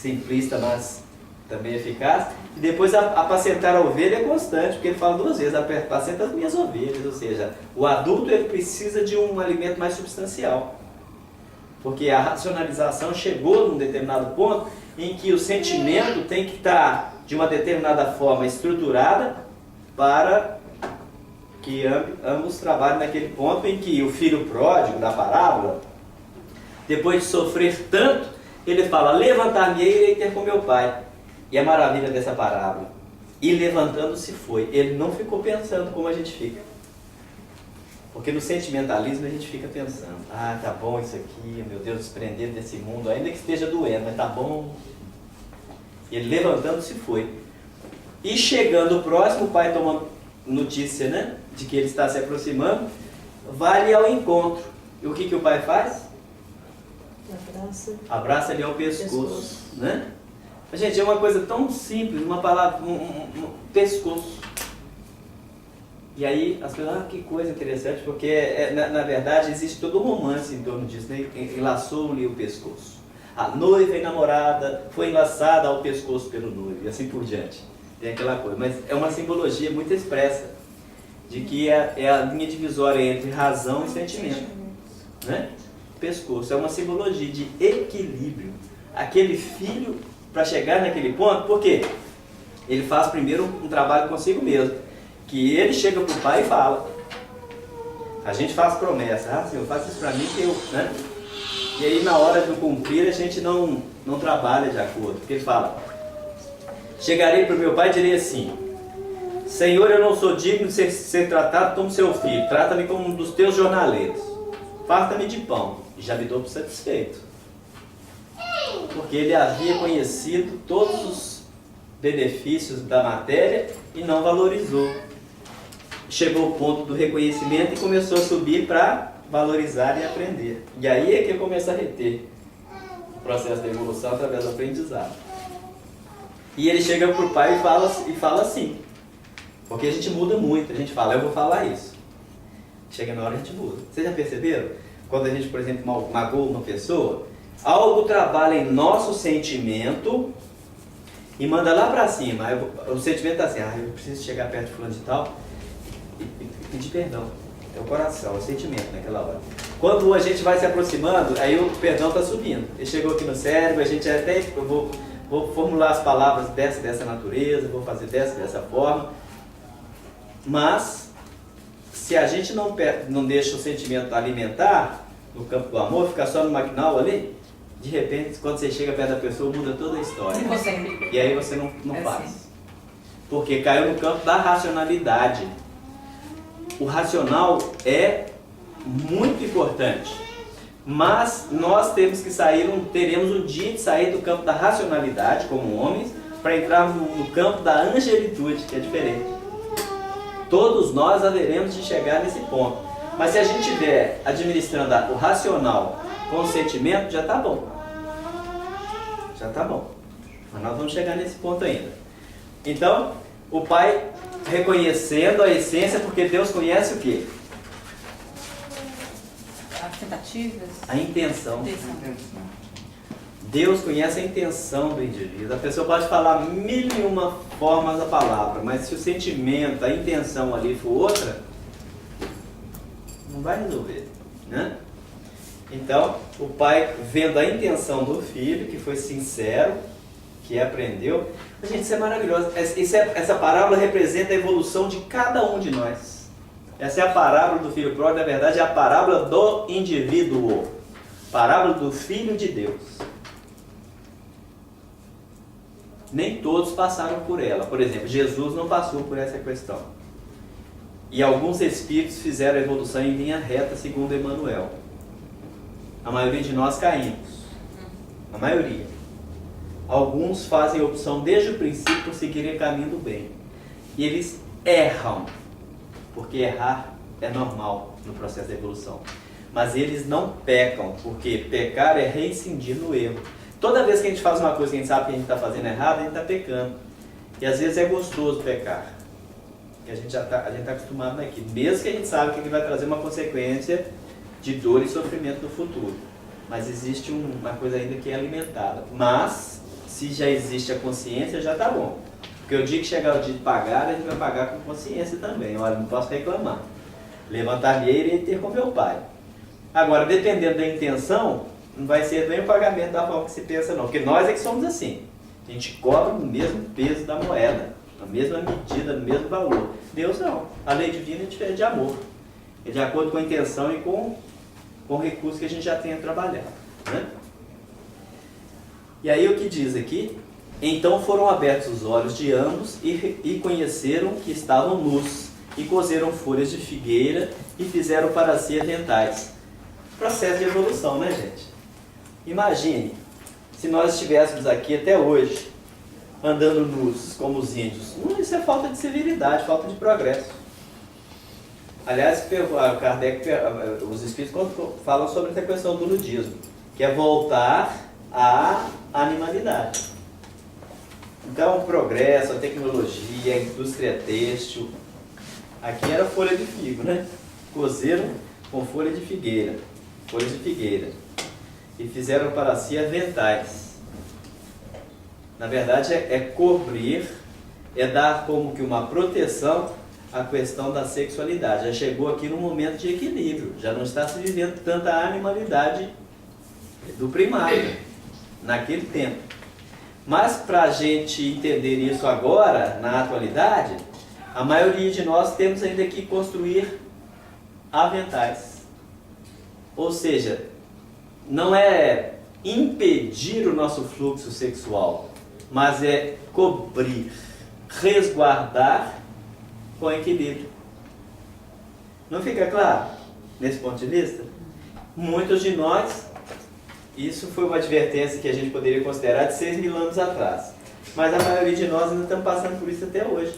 simplista, mas também eficaz. E depois apacentar a ovelha é constante, porque ele fala duas vezes, apacenta as minhas ovelhas, ou seja, o adulto ele precisa de um alimento mais substancial. Porque a racionalização chegou num determinado ponto em que o sentimento tem que estar de uma determinada forma estruturada para que ambos trabalhem naquele ponto em que o filho pródigo da parábola, depois de sofrer tanto, ele fala, levantar-me-ei e irei ter com meu pai. E a maravilha dessa parábola, e levantando-se foi. Ele não ficou pensando como a gente fica. Porque no sentimentalismo a gente fica pensando, ah, tá bom isso aqui, meu Deus, desprender desse mundo, ainda que esteja doendo, mas tá bom. Ele levantando-se foi. E chegando próximo, o pai toma notícia, né, de que ele está se aproximando, vai-lhe ao encontro. E o que o pai faz? Abraça ele ao pescoço. Né? Gente, é uma coisa tão simples, uma palavra, pescoço. E aí as pessoas, que coisa interessante, porque na verdade existe todo um romance em torno disso, né? Enlaçou-lhe o pescoço. A noiva e namorada foi enlaçada ao pescoço pelo noivo, e assim por diante. Tem aquela coisa, mas é uma simbologia muito expressa, de que é a linha divisória entre razão e sentimento. Né? Pescoço é uma simbologia de equilíbrio. Aquele filho, para chegar naquele ponto, por quê? Ele faz primeiro um trabalho consigo mesmo, que ele chega para o pai e fala. A gente faz promessa, Senhor, faz isso para mim que eu... Né? E aí na hora de cumprir a gente não trabalha de acordo, porque ele fala, chegarei para o meu pai e direi assim, Senhor, eu não sou digno de ser tratado como seu filho, trata-me como um dos teus jornaleiros, farta-me de pão, e já me dou por satisfeito. Porque ele havia conhecido todos os benefícios da matéria e não valorizou. Chegou ao ponto do reconhecimento e começou a subir para valorizar e aprender. E aí é que começa a reter o processo da evolução através do aprendizado. E ele chega para o pai e fala assim, porque a gente muda muito, a gente fala, eu vou falar isso. Chega na hora a gente muda. Vocês já perceberam? Quando a gente, por exemplo, magoa uma pessoa, algo trabalha em nosso sentimento e manda lá para cima. O sentimento está assim, eu preciso chegar perto de fulano de tal e pedir perdão. É o coração, é o sentimento naquela hora. Quando a gente vai se aproximando, aí o perdão está subindo. Ele chegou aqui no cérebro, a gente até... Eu vou formular as palavras dessa natureza, vou fazer dessa forma. Mas, se a gente não deixa o sentimento alimentar no campo do amor, ficar só no maquinal ali, de repente, quando você chega perto da pessoa, muda toda a história. E aí você não faz. Porque caiu no campo da racionalidade. O racional é muito importante. Mas nós temos que teremos um dia de sair do campo da racionalidade, como homens, para entrar no campo da angelitude, que é diferente. Todos nós haveremos de chegar nesse ponto. Mas se a gente estiver administrando o racional com o sentimento, já está bom. Já está bom. Mas nós vamos chegar nesse ponto ainda. Então, o pai reconhecendo a essência, porque Deus conhece o quê? As tentativas. A intenção. Deus conhece a intenção do indivíduo. A pessoa pode falar mil e uma formas da palavra, mas se o sentimento, a intenção ali for outra, não vai resolver, né? Então, o pai vendo a intenção do filho, que foi sincero, que aprendeu. Gente, isso é maravilhoso. Essa parábola representa a evolução de cada um de nós. Essa é a parábola do filho pródigo, na verdade é a parábola do indivíduo. Parábola do Filho de Deus. Nem todos passaram por ela. Por exemplo, Jesus não passou por essa questão. E alguns espíritos fizeram a evolução em linha reta, segundo Emmanuel. A maioria de nós caímos. A maioria. Alguns fazem a opção desde o princípio por seguirem o caminho do bem. E eles erram. Porque errar é normal no processo da evolução. Mas eles não pecam, porque pecar é reincidir no erro. Toda vez que a gente faz uma coisa que a gente sabe que a gente está fazendo errado, a gente está pecando. E às vezes é gostoso pecar. Porque a gente já está acostumado naquilo. Mesmo que a gente sabe que ele vai trazer uma consequência de dor e sofrimento no futuro. Mas existe uma coisa ainda que é alimentada. Mas, se já existe a consciência, já está bom. Porque o dia que chegar o dia de pagar, a gente vai pagar com consciência também. Olha, não posso reclamar. Levantar-me-ei e irei ter com meu pai. Agora, dependendo da intenção, não vai ser bem o pagamento da forma que se pensa não. Porque nós é que somos assim. A gente cobra no mesmo peso da moeda, na mesma medida, no mesmo valor. Deus não. A lei divina é diferente de amor. É de acordo com a intenção e com o recurso que a gente já tenha trabalhado. Né? E aí o que diz aqui? Então foram abertos os olhos de ambos e conheceram que estavam nus, e cozeram folhas de figueira e fizeram para si aventais. Processo de evolução, né, gente? Imagine, se nós estivéssemos aqui até hoje, andando nus como os índios. Isso é falta de civilidade, falta de progresso. Aliás, Kardec, os espíritos falam sobre essa questão do nudismo, que é voltar à animalidade. Então, o progresso, a tecnologia, a indústria têxtil. Aqui era folha de figo, né? Cozeram com folha de figueira. Folhas de figueira. E fizeram para si aventais. Na verdade, é cobrir, é dar como que uma proteção à questão da sexualidade. Já chegou aqui num momento de equilíbrio. Já não está se vivendo tanta animalidade do primário, naquele tempo. Mas para a gente entender isso agora, na atualidade, a maioria de nós temos ainda que construir aventais. Ou seja, não é impedir o nosso fluxo sexual, mas é cobrir, resguardar com equilíbrio. Não fica claro nesse ponto de vista? Muitos de nós, isso foi uma advertência que a gente poderia considerar de 6.000 anos atrás. Mas a maioria de nós ainda estamos passando por isso até hoje.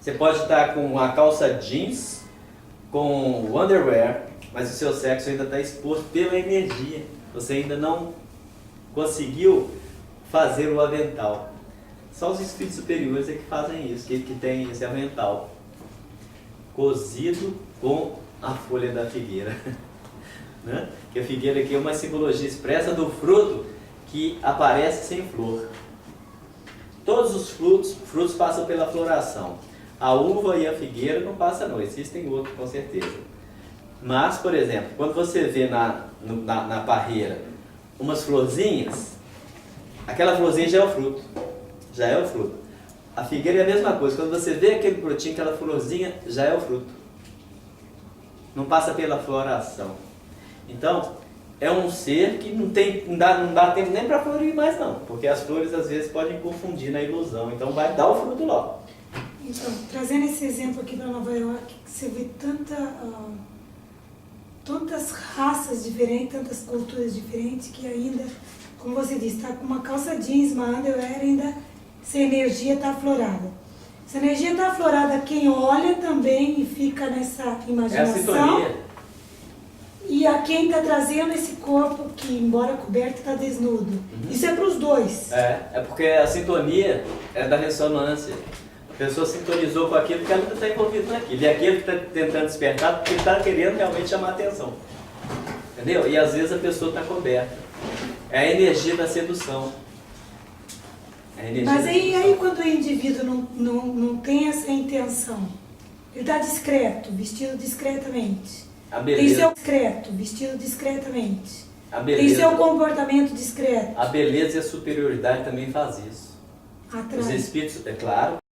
Você pode estar com uma calça jeans, com o underwear, mas o seu sexo ainda está exposto pela energia. Você ainda não conseguiu fazer o avental. Só os espíritos superiores é que fazem isso, que tem esse avental cozido com a folha da figueira. Né? Que a figueira aqui é uma simbologia expressa do fruto que aparece sem flor. Todos os frutos passam pela floração. A uva e a figueira não passam não, existem outros com certeza. Mas, por exemplo, quando você vê na parreira umas florzinhas, aquela florzinha já é o fruto. Já é o fruto. A figueira é a mesma coisa, quando você vê aquele frutinho, aquela florzinha, já é o fruto. Não passa pela floração. Então, é um ser que não dá tempo nem para florir mais não, porque as flores às vezes podem confundir na ilusão, então vai dar o fruto logo. Então, trazendo esse exemplo aqui para Nova York, você vê tantas raças diferentes, tantas culturas diferentes, que ainda, como você disse, está com uma calça jeans, uma underwear, ainda essa energia está aflorada. Essa energia está aflorada, quem olha também e fica nessa imaginação. É a sintonia. E a quem está trazendo esse corpo que, embora coberto, está desnudo. Uhum. Isso é para os dois. É porque a sintonia é da ressonância. A pessoa sintonizou com aquilo que ela está envolvida naquilo. E aquele que está tentando despertar porque está querendo realmente chamar a atenção. Entendeu? E às vezes a pessoa está coberta. É a energia da sedução. Mas aí quando o indivíduo não tem essa intenção, ele está discreto, vestido discretamente. Tem seu discreto, vestido discretamente. Tem seu comportamento discreto. A beleza e a superioridade também faz isso. Atrai. Os espíritos, é claro.